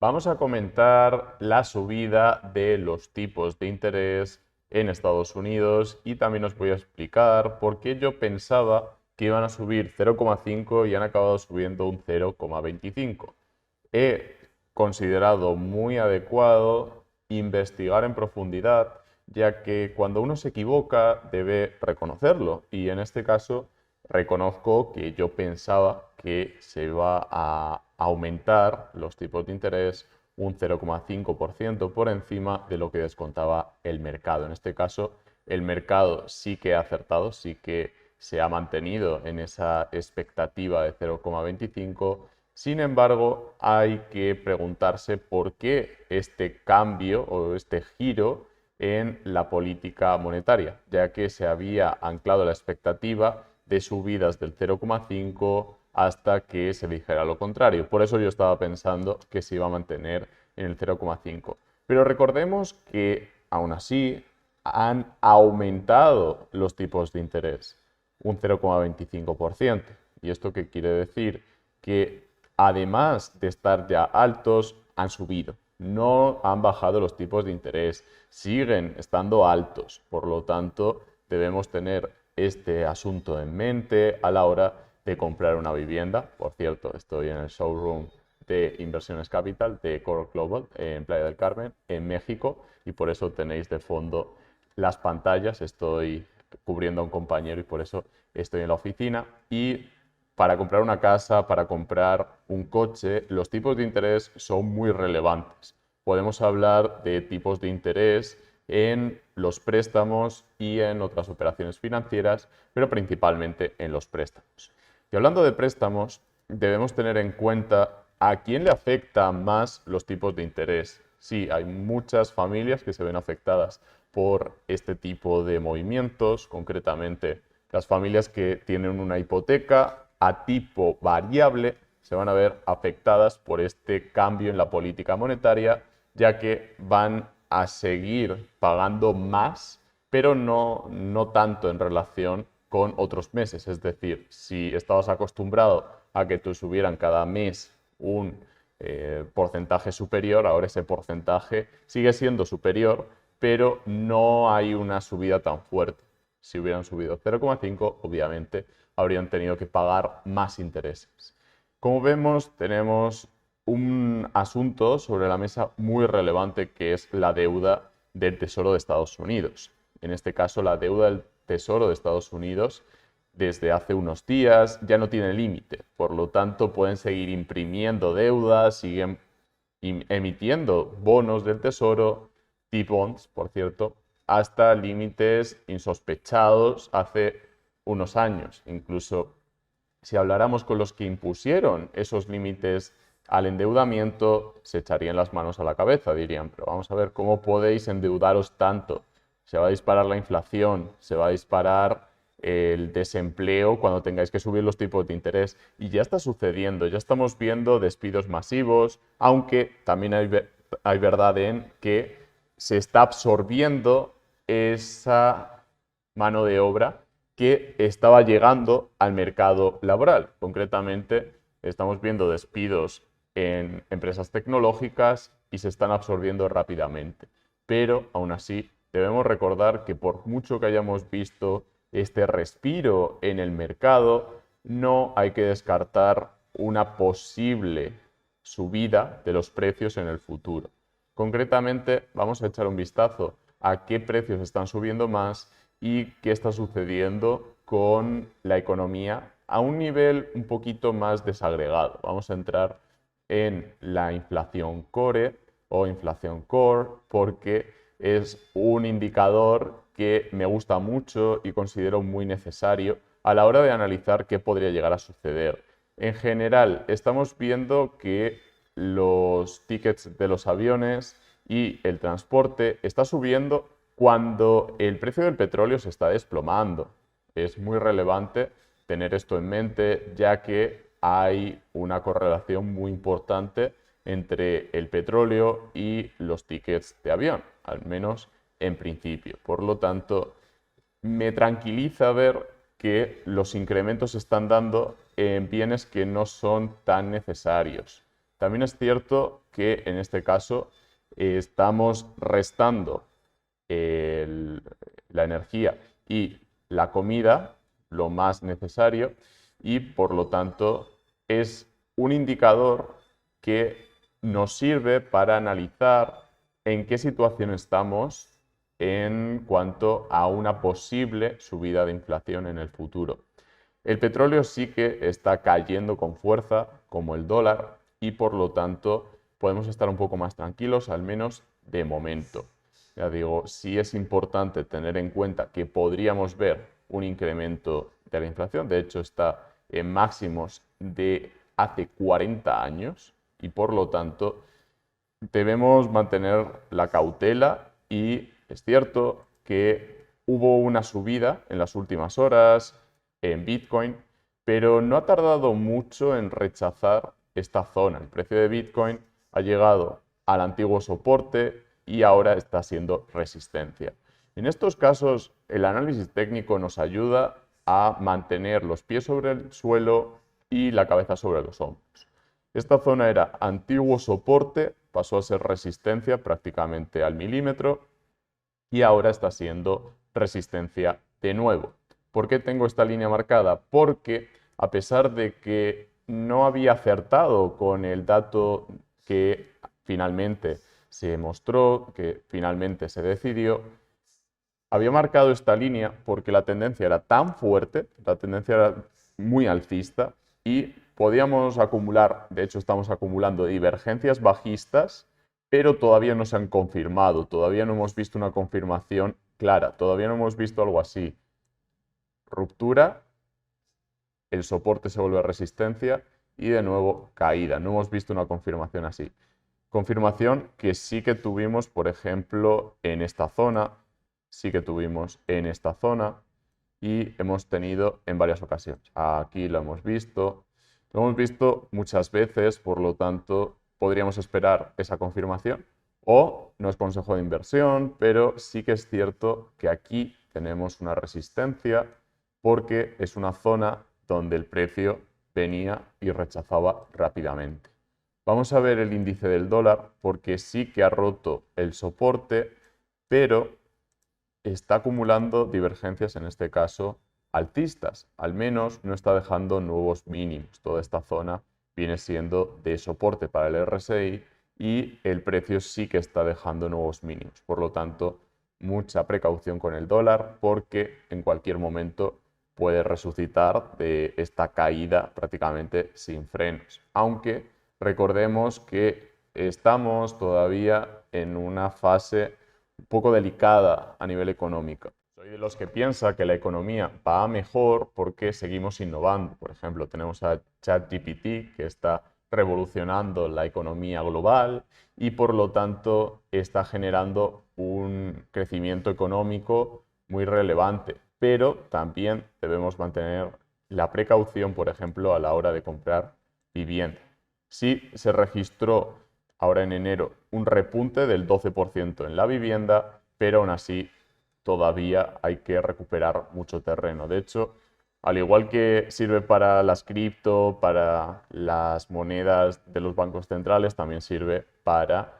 Vamos a comentar la subida de los tipos de interés en Estados Unidos y también os voy a explicar por qué yo pensaba que iban a subir 0,5 y han acabado subiendo un 0,25. He considerado muy adecuado investigar en profundidad, ya que cuando uno se equivoca debe reconocerlo y en este caso reconozco que yo pensaba que se iba a aumentar los tipos de interés un 0,5% por encima de lo que descontaba el mercado. En este caso, el mercado sí que ha acertado, sí que se ha mantenido en esa expectativa de 0,25. Sin embargo, hay que preguntarse por qué este cambio o este giro en la política monetaria, ya que se había anclado la expectativa de subidas del 0,5 hasta que se dijera lo contrario. Por eso yo estaba pensando que se iba a mantener en el 0,5. Pero recordemos que aún así han aumentado los tipos de interés un 0,25%. ¿Y esto qué quiere decir? Que además de estar ya altos, han subido. No han bajado los tipos de interés, siguen estando altos. Por lo tanto, debemos tener este asunto en mente a la hora de comprar una vivienda. Por cierto, estoy en el showroom de Inversiones Capital de Core Global en Playa del Carmen, en México, y por eso tenéis de fondo las pantallas. Estoy cubriendo a un compañero y por eso estoy en la oficina. Y para comprar una casa, para comprar un coche, los tipos de interés son muy relevantes. Podemos hablar de tipos de interés en los préstamos y en otras operaciones financieras, pero principalmente en los préstamos. Y hablando de préstamos, debemos tener en cuenta a quién le afectan más los tipos de interés. Sí, hay muchas familias que se ven afectadas por este tipo de movimientos, concretamente las familias que tienen una hipoteca a tipo variable se van a ver afectadas por este cambio en la política monetaria, ya que van a seguir pagando más, pero no tanto en relación con otros meses. Es decir, si estabas acostumbrado a que te subieran cada mes un porcentaje superior, ahora ese porcentaje sigue siendo superior, pero no hay una subida tan fuerte. Si hubieran subido 0,5, obviamente habrían tenido que pagar más intereses. Como vemos, tenemos un asunto sobre la mesa muy relevante que es la deuda del Tesoro de Estados Unidos. En este caso, la deuda del Tesoro de Estados Unidos desde hace unos días ya no tiene límite. Por lo tanto, pueden seguir imprimiendo deudas, siguen emitiendo bonos del Tesoro, T-bonds, por cierto, hasta límites insospechados hace unos años. Incluso si habláramos con los que impusieron esos límites al endeudamiento, se echarían las manos a la cabeza, dirían, pero vamos a ver cómo podéis endeudaros tanto. Se va a disparar la inflación, se va a disparar el desempleo cuando tengáis que subir los tipos de interés. Y ya está sucediendo, ya estamos viendo despidos masivos, aunque también hay verdad en que se está absorbiendo esa mano de obra que estaba llegando al mercado laboral. Concretamente, estamos viendo despidos en empresas tecnológicas y se están absorbiendo rápidamente. Pero aún así, debemos recordar que por mucho que hayamos visto este respiro en el mercado, no hay que descartar una posible subida de los precios en el futuro. Concretamente, vamos a echar un vistazo a qué precios están subiendo más y qué está sucediendo con la economía a un nivel un poquito más desagregado. Vamos a entrar en la inflación core o inflación core porque es un indicador que me gusta mucho y considero muy necesario a la hora de analizar qué podría llegar a suceder. En general, estamos viendo que los tickets de los aviones y el transporte está subiendo cuando el precio del petróleo se está desplomando. Es muy relevante tener esto en mente, ya que hay una correlación muy importante entre el petróleo y los tickets de avión, al menos en principio. Por lo tanto, me tranquiliza ver que los incrementos se están dando en bienes que no son tan necesarios. También es cierto que en este caso estamos restando la energía y la comida, lo más necesario, y por lo tanto es un indicador que nos sirve para analizar en qué situación estamos en cuanto a una posible subida de inflación en el futuro. El petróleo sí que está cayendo con fuerza, como el dólar, y por lo tanto podemos estar un poco más tranquilos, al menos de momento. Ya digo, sí es importante tener en cuenta que podríamos ver un incremento de la inflación, de hecho está en máximos de hace 40 años y por lo tanto debemos mantener la cautela y es cierto que hubo una subida en las últimas horas en Bitcoin, pero no ha tardado mucho en rechazar esta zona. El precio de Bitcoin ha llegado al antiguo soporte y ahora está siendo resistencia. En estos casos, el análisis técnico nos ayuda a mantener los pies sobre el suelo y la cabeza sobre los hombros. Esta zona era antiguo soporte, pasó a ser resistencia prácticamente al milímetro y ahora está siendo resistencia de nuevo. ¿Por qué tengo esta línea marcada? Porque a pesar de que no había acertado con el dato que finalmente se mostró, que finalmente se decidió, había marcado esta línea porque la tendencia era tan fuerte, la tendencia era muy alcista y podíamos acumular, de hecho estamos acumulando divergencias bajistas, pero todavía no se han confirmado, todavía no hemos visto una confirmación clara, todavía no hemos visto algo así. Ruptura, el soporte se vuelve a resistencia y de nuevo caída. No hemos visto una confirmación así. Confirmación que sí que tuvimos, por ejemplo, en esta zona, sí que tuvimos en esta zona y hemos tenido en varias ocasiones. Aquí lo hemos visto muchas veces, por lo tanto, podríamos esperar esa confirmación. O no es consejo de inversión, pero sí que es cierto que aquí tenemos una resistencia porque es una zona donde el precio venía y rechazaba rápidamente. Vamos a ver el índice del dólar porque sí que ha roto el soporte, pero está acumulando divergencias, en este caso altistas. Al menos no está dejando nuevos mínimos. Toda esta zona viene siendo de soporte para el RSI y el precio sí que está dejando nuevos mínimos. Por lo tanto, mucha precaución con el dólar porque en cualquier momento puede resucitar de esta caída prácticamente sin frenos. Aunque recordemos que estamos todavía en una fase un poco delicada a nivel económico. Soy de los que piensa que la economía va mejor porque seguimos innovando. Por ejemplo, tenemos a ChatGPT que está revolucionando la economía global y por lo tanto está generando un crecimiento económico muy relevante. Pero también debemos mantener la precaución, por ejemplo, a la hora de comprar vivienda. Sí se registró ahora en enero un repunte del 12% en la vivienda, pero aún así todavía hay que recuperar mucho terreno. De hecho, al igual que sirve para las cripto, para las monedas de los bancos centrales, también sirve para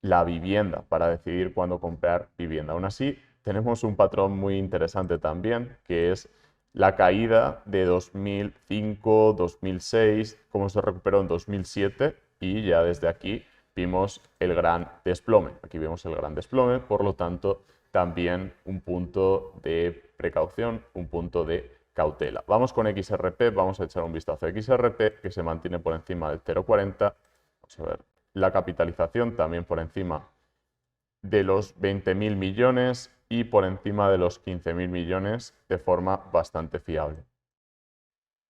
la vivienda, para decidir cuándo comprar vivienda. Aún así, tenemos un patrón muy interesante también, que es la caída de 2005, 2006, cómo se recuperó en 2007 y ya desde aquí vimos el gran desplome. Aquí vemos el gran desplome, por lo tanto, también un punto de precaución, un punto de cautela. Vamos con XRP, vamos a echar un vistazo a XRP, que se mantiene por encima del 0,40. Vamos a ver la capitalización también por encima de los 20.000 millones y por encima de los 15.000 millones de forma bastante fiable.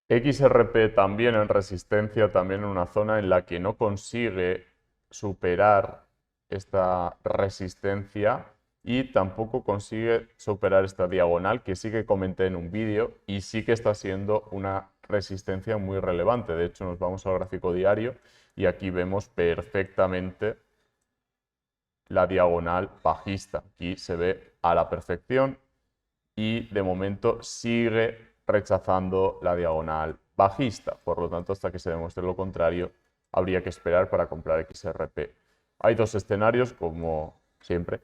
XRP también en resistencia, también en una zona en la que no consigue superar esta resistencia y tampoco consigue superar esta diagonal que sí que comenté en un vídeo y sí que está siendo una resistencia muy relevante. De hecho, nos vamos al gráfico diario y aquí vemos perfectamente la diagonal bajista. Aquí se ve a la perfección y de momento sigue rechazando la diagonal bajista. Por lo tanto, hasta que se demuestre lo contrario, habría que esperar para comprar XRP. Hay dos escenarios, como siempre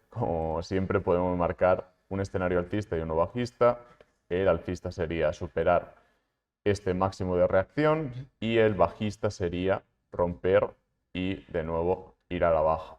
podemos marcar un escenario alcista y uno bajista. El alcista sería superar este máximo de reacción y el bajista sería romper y de nuevo ir a la baja.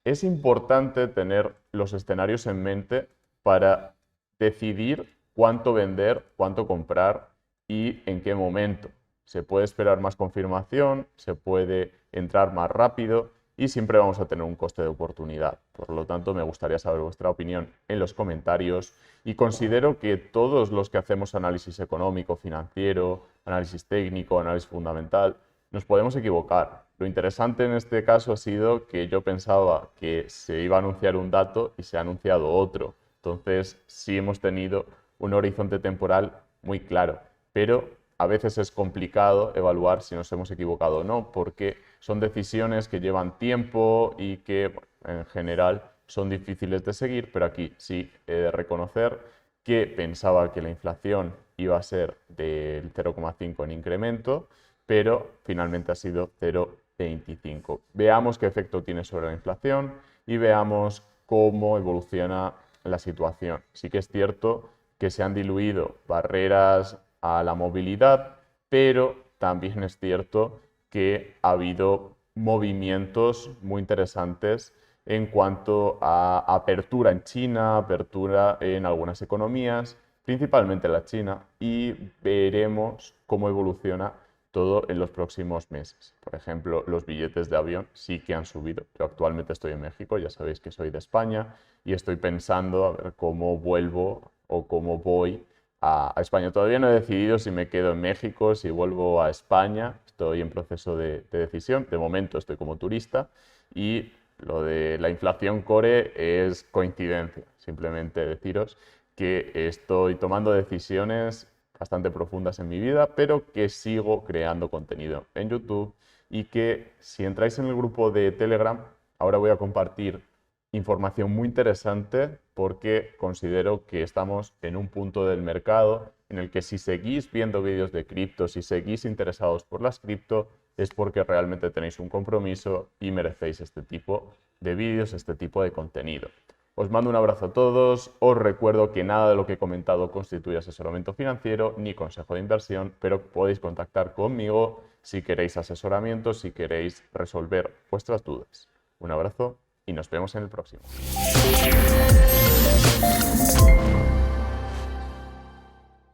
Es importante tener los escenarios en mente para decidir cuánto vender, cuánto comprar y en qué momento. Se puede esperar más confirmación, se puede entrar más rápido y siempre vamos a tener un coste de oportunidad. Por lo tanto, me gustaría saber vuestra opinión en los comentarios y considero que todos los que hacemos análisis económico, financiero, análisis técnico, análisis fundamental, nos podemos equivocar. Lo interesante en este caso ha sido que yo pensaba que se iba a anunciar un dato y se ha anunciado otro. Entonces, sí hemos tenido un horizonte temporal muy claro, pero a veces es complicado evaluar si nos hemos equivocado o no, porque son decisiones que llevan tiempo y que en general son difíciles de seguir, pero aquí sí he de reconocer que pensaba que la inflación iba a ser del 0,5 en incremento, pero finalmente ha sido 0,25. Veamos qué efecto tiene sobre la inflación y veamos cómo evoluciona la situación. Sí que es cierto que se han diluido barreras a la movilidad, pero también es cierto que ha habido movimientos muy interesantes en cuanto a apertura en China, apertura en algunas economías, principalmente la China, y veremos cómo evoluciona todo en los próximos meses. Por ejemplo, los billetes de avión sí que han subido. Yo actualmente estoy en México, ya sabéis que soy de España, y estoy pensando a ver cómo vuelvo o cómo voy a España. Todavía no he decidido si me quedo en México, si vuelvo a España. Estoy en proceso de decisión. De momento estoy como turista y lo de la inflación core es coincidencia. Simplemente deciros que estoy tomando decisiones bastante profundas en mi vida, pero que sigo creando contenido en YouTube y que si entráis en el grupo de Telegram, ahora voy a compartir información muy interesante porque considero que estamos en un punto del mercado en el que si seguís viendo vídeos de cripto, si seguís interesados por las cripto, es porque realmente tenéis un compromiso y merecéis este tipo de vídeos, este tipo de contenido. Os mando un abrazo a todos, os recuerdo que nada de lo que he comentado constituye asesoramiento financiero ni consejo de inversión, pero podéis contactar conmigo si queréis asesoramiento, si queréis resolver vuestras dudas. Un abrazo y nos vemos en el próximo.